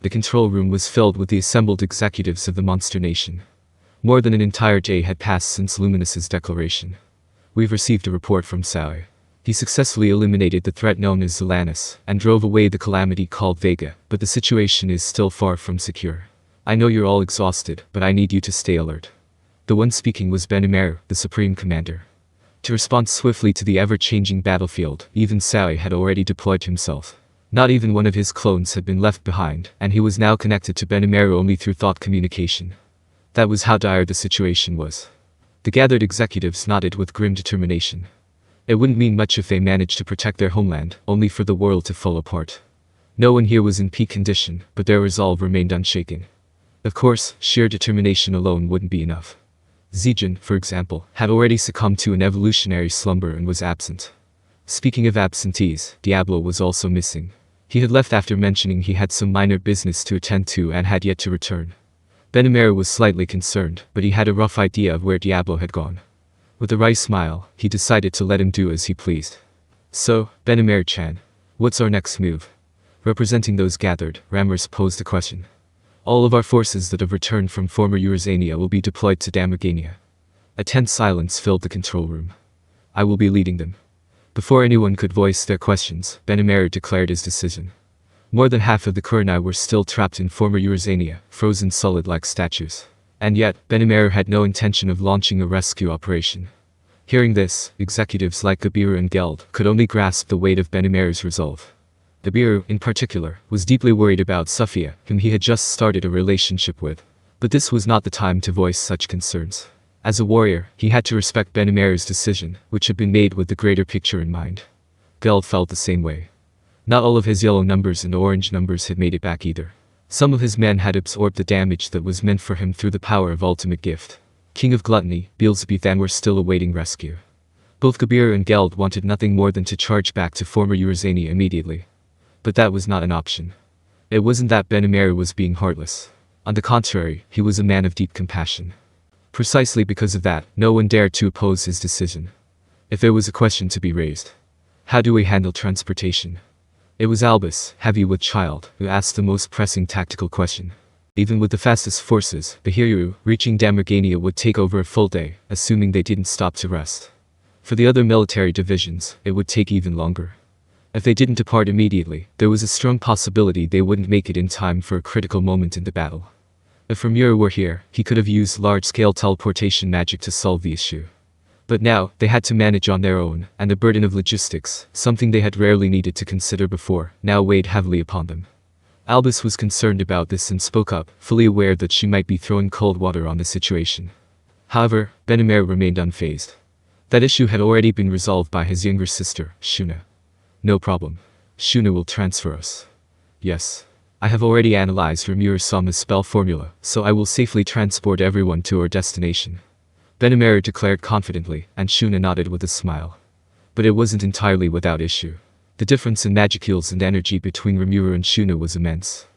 the control room was filled with the assembled executives of the monster nation. More than an entire day had passed since Luminous's declaration. We've received a report from Saoi. He successfully eliminated the threat known as Zelanis, and drove away the calamity called Vega, but the situation is still far from secure. I know you're all exhausted, but I need you to stay alert. The one speaking was Benimaru, the Supreme Commander. To respond swiftly to the ever-changing battlefield, even Saoi had already deployed himself. Not even one of his clones had been left behind, and he was now connected to Benimaru only through thought communication. That was how dire the situation was. The gathered executives nodded with grim determination. It wouldn't mean much if they managed to protect their homeland, only for the world to fall apart. No one here was in peak condition, but their resolve remained unshaken. Of course, sheer determination alone wouldn't be enough. Zijin, for example, had already succumbed to an evolutionary slumber and was absent. Speaking of absentees, Diablo was also missing. He had left after mentioning he had some minor business to attend to and had yet to return. Benimaru was slightly concerned, but he had a rough idea of where Diablo had gone. With a wry smile, he decided to let him do as he pleased. So, Benimaru-chan, what's our next move? Representing those gathered, Ramrus posed a question. All of our forces that have returned from former Eurasania will be deployed to Damargania. A tense silence filled the control room. I will be leading them. Before anyone could voice their questions, Benimaru declared his decision. More than half of the Kurenai were still trapped in former Eurasania, frozen solid like statues. And yet, Benimaru had no intention of launching a rescue operation. Hearing this, executives like Gabiru and Geld could only grasp the weight of Benimaru's resolve. Gabiru, in particular, was deeply worried about Sophia, whom he had just started a relationship with. But this was not the time to voice such concerns. As a warrior, he had to respect Benimaru's decision, which had been made with the greater picture in mind. Geld felt the same way. Not all of his yellow numbers and orange numbers had made it back either. Some of his men had absorbed the damage that was meant for him through the power of Ultimate Gift. King of Gluttony, Beelzebuthan were still awaiting rescue. Both Gabiru and Geld wanted nothing more than to charge back to former Eurasania immediately. But that was not an option. It wasn't that Benimaru was being heartless. On the contrary, he was a man of deep compassion. Precisely because of that, no one dared to oppose his decision. If there was a question to be raised, how do we handle transportation? It was Albus, heavy with child, who asked the most pressing tactical question. Even with the fastest forces, Gabiru, reaching Damargania would take over a full day, assuming they didn't stop to rest. For the other military divisions, it would take even longer. If they didn't depart immediately, there was a strong possibility they wouldn't make it in time for a critical moment in the battle. If Rimuru were here, he could have used large-scale teleportation magic to solve the issue. But now, they had to manage on their own, and the burden of logistics, something they had rarely needed to consider before, now weighed heavily upon them. Albus was concerned about this and spoke up, fully aware that she might be throwing cold water on the situation. However, Benimaru remained unfazed. That issue had already been resolved by his younger sister, Shuna. No problem. Shuna will transfer us. Yes. I have already analyzed Rimuru-sama's spell formula, so I will safely transport everyone to our destination. Benimaru declared confidently, and Shuna nodded with a smile. But it wasn't entirely without issue. The difference in magicules and energy between Rimuru and Shuna was immense.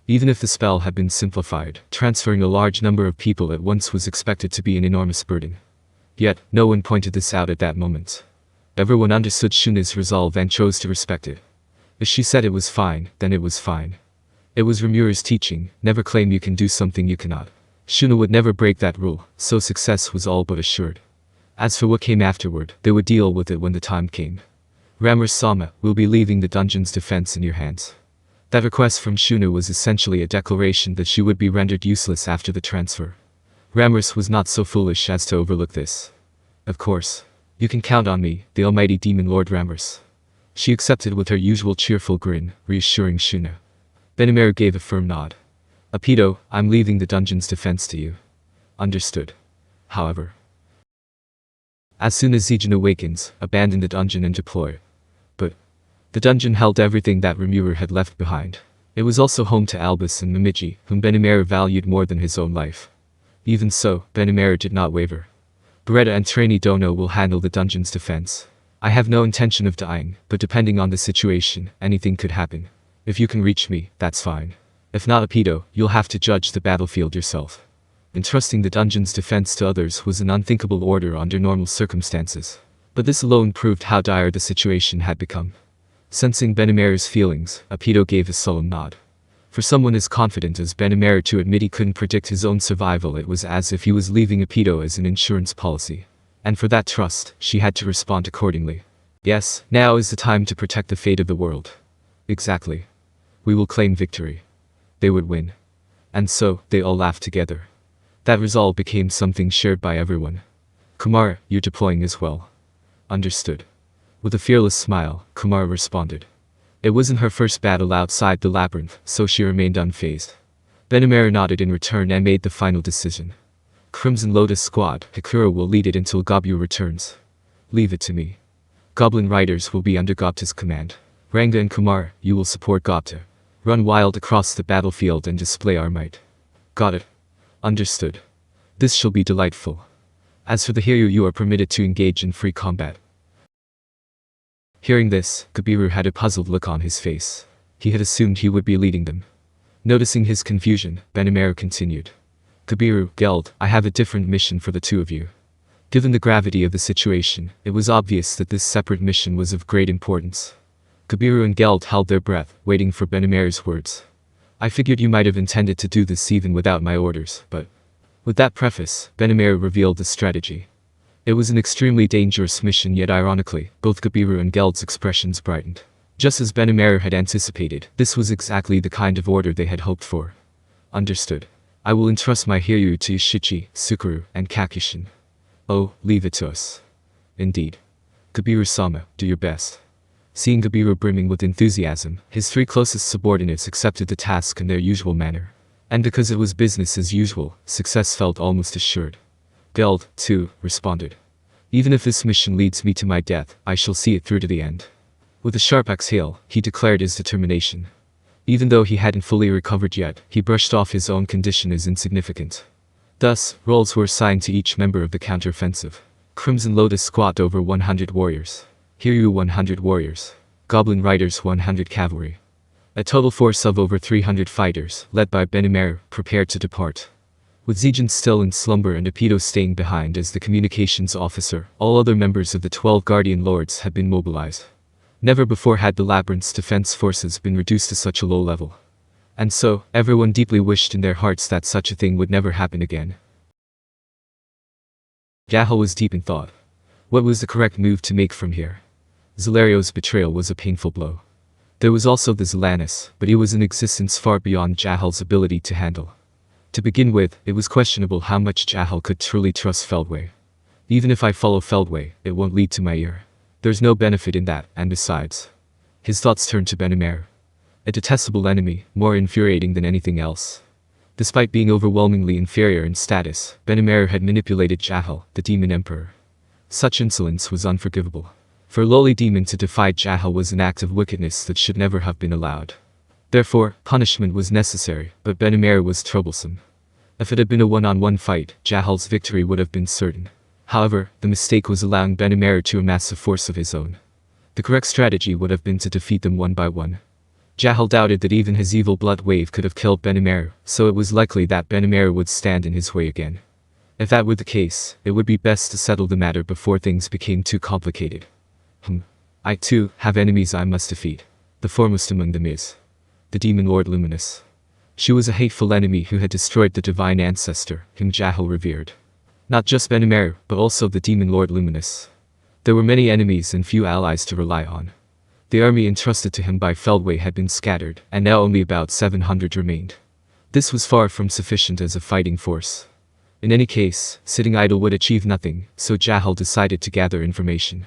Even if the spell had been simplified, transferring a large number of people at once was expected to be an enormous burden. Yet, no one pointed this out at that moment. Everyone understood Shuna's resolve and chose to respect it. If she said it was fine, then it was fine. It was Rimuru's teaching, never claim you can do something you cannot. Shuna would never break that rule, so success was all but assured. As for what came afterward, they would deal with it when the time came. Ramrus-sama, we'll be leaving the dungeon's defense in your hands. That request from Shuna was essentially a declaration that she would be rendered useless after the transfer. Ramrus was not so foolish as to overlook this. Of course. You can count on me, the almighty demon lord Ramrus. She accepted with her usual cheerful grin, reassuring Shuna. Benimaru gave a firm nod. Apido, I'm leaving the dungeon's defense to you. Understood. However, as soon as Zijin awakens, abandon the dungeon and deploy. But the dungeon held everything that Rimuru had left behind. It was also home to Albus and Momiji, whom Benimaru valued more than his own life. Even so, Benimaru did not waver. Beretta and Trainee Dono will handle the dungeon's defense. I have no intention of dying, but depending on the situation, anything could happen. If you can reach me, that's fine. If not, Apido, you'll have to judge the battlefield yourself. Entrusting the dungeon's defense to others was an unthinkable order under normal circumstances. But this alone proved how dire the situation had become. Sensing Benimaru's feelings, Apido gave a solemn nod. For someone as confident as Benimaru to admit he couldn't predict his own survival, it was as if he was leaving a pedo as an insurance policy. And for that trust, she had to respond accordingly. Yes, now is the time to protect the fate of the world. Exactly. We will claim victory. They would win. And so, they all laughed together. That resolve became something shared by everyone. Kumara, you're deploying as well. Understood. With a fearless smile, Kumara responded. It wasn't her first battle outside the labyrinth, so she remained unfazed. Benimaru nodded in return and made the final decision. Crimson Lotus Squad, Hikura will lead it until Gabiru returns. Leave it to me. Goblin Riders will be under Gopta's command. Ranga and Kumara, you will support Gopta. Run wild across the battlefield and display our might. Got it. Understood. This shall be delightful. As for the Hiryu, you are permitted to engage in free combat. Hearing this, Gabiru had a puzzled look on his face. He had assumed he would be leading them. Noticing his confusion, Benimaru continued. Gabiru, Geld, I have a different mission for the two of you. Given the gravity of the situation, it was obvious that this separate mission was of great importance. Gabiru and Geld held their breath, waiting for Benimaru's words. I figured you might have intended to do this even without my orders, but... With that preface, Benimaru revealed the strategy. It was an extremely dangerous mission, yet ironically, both Gabiru and Geld's expressions brightened. Just as Benimaru had anticipated, this was exactly the kind of order they had hoped for. Understood. I will entrust my Hiryu to Ishichi, Sukuru, and Kakishin. Oh, leave it to us. Indeed. Gabiru-sama, do your best. Seeing Gabiru brimming with enthusiasm, his three closest subordinates accepted the task in their usual manner. And because it was business as usual, success felt almost assured. Geld, too, responded. Even if this mission leads me to my death, I shall see it through to the end. With a sharp exhale, he declared his determination. Even though he hadn't fully recovered yet, he brushed off his own condition as insignificant. Thus, roles were assigned to each member of the counteroffensive. Crimson Lotus Squad over 100 warriors. Hiryu 100 warriors. Goblin Riders 100 cavalry. A total force of over 300 fighters, led by Benimaru, prepared to depart. With Zijin still in slumber and Apido staying behind as the communications officer, all other members of the 12 Guardian Lords had been mobilized. Never before had the Labyrinth's defense forces been reduced to such a low level. And so, everyone deeply wished in their hearts that such a thing would never happen again. Jahil was deep in thought. What was the correct move to make from here? Zelario's betrayal was a painful blow. There was also the Zelanus, but he was in existence far beyond Jahil's ability to handle. To begin with, it was questionable how much Jahil could truly trust Feldway. Even if I follow Feldway, it won't lead to my ear. There's no benefit in that, and besides. His thoughts turned to Benimaru. A detestable enemy, more infuriating than anything else. Despite being overwhelmingly inferior in status, Benimaru had manipulated Jahil, the Demon Emperor. Such insolence was unforgivable. For a lowly demon to defy Jahil was an act of wickedness that should never have been allowed. Therefore, punishment was necessary, but Benimaru was troublesome. If it had been a one-on-one fight, Jahil's victory would have been certain. However, the mistake was allowing Benimaru to amass a force of his own. The correct strategy would have been to defeat them one by one. Jahil doubted that even his evil blood wave could have killed Benimaru, so it was likely that Benimaru would stand in his way again. If that were the case, it would be best to settle the matter before things became too complicated. I too have enemies I must defeat. The foremost among them is the Demon Lord Luminous. She was a hateful enemy who had destroyed the divine ancestor, whom Jahil revered. Not just Benimaru, but also the Demon Lord Luminous. There were many enemies and few allies to rely on. The army entrusted to him by Feldway had been scattered, and now only about 700 remained. This was far from sufficient as a fighting force. In any case, sitting idle would achieve nothing, so Jahil decided to gather information.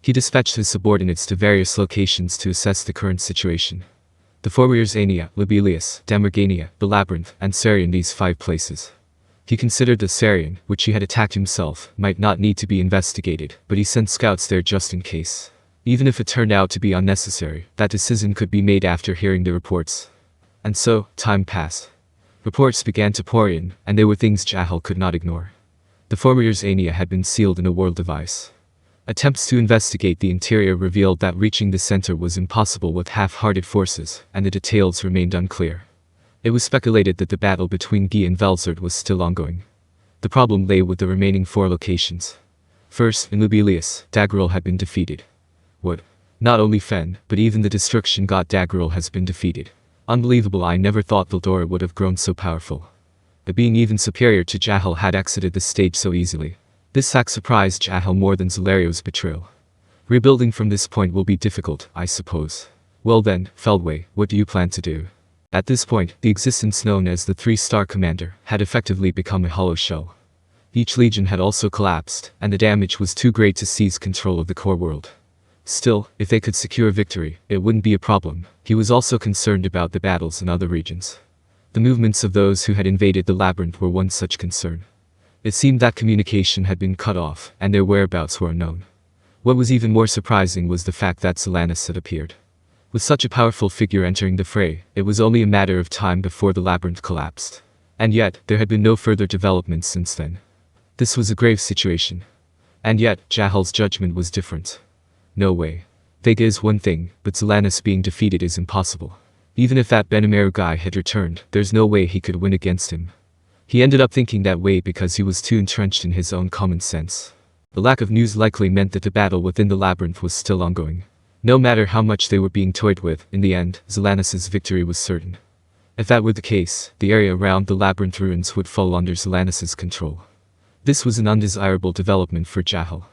He dispatched his subordinates to various locations to assess the current situation. The four warriors Ania, Lobelia, Damargania, the Labyrinth, and Sarian, these 5 places. He considered the Sarian, which he had attacked himself, might not need to be investigated, but he sent scouts there just in case. Even if it turned out to be unnecessary, that decision could be made after hearing the reports. And so, time passed. Reports began to pour in, and they were things Jahil could not ignore. The four warriors Ania had been sealed in a world device. Attempts to investigate the interior revealed that reaching the center was impossible with half-hearted forces, and the details remained unclear. It was speculated that the battle between Guy and Velgrynd was still ongoing. The problem lay with the remaining 4 locations. First, in Lobelia, Dagaril had been defeated. What? Not only Fen, but even the destruction god Dagaril has been defeated. Unbelievable, I never thought Veldora would have grown so powerful. But being even superior to Jahil had exited the stage so easily. This fact surprised Jahil more than Zelario's betrayal. Rebuilding from this point will be difficult, I suppose. Well then, Feldway, what do you plan to do? At this point, the existence known as the 3-star commander had effectively become a hollow shell. Each legion had also collapsed, and the damage was too great to seize control of the core world. Still, if they could secure victory, it wouldn't be a problem. He was also concerned about the battles in other regions. The movements of those who had invaded the labyrinth were one such concern. It seemed that communication had been cut off, and their whereabouts were unknown. What was even more surprising was the fact that Zelanis had appeared. With such a powerful figure entering the fray, it was only a matter of time before the labyrinth collapsed. And yet, there had been no further developments since then. This was a grave situation. And yet, Jahil's judgment was different. No way. Vega is one thing, but Zelanis being defeated is impossible. Even if that Benimaru guy had returned, there's no way he could win against him. He ended up thinking that way because he was too entrenched in his own common sense. The lack of news likely meant that the battle within the labyrinth was still ongoing. No matter how much they were being toyed with, in the end, Zelanis' victory was certain. If that were the case, the area around the labyrinth ruins would fall under Zelanis' control. This was an undesirable development for Jahil.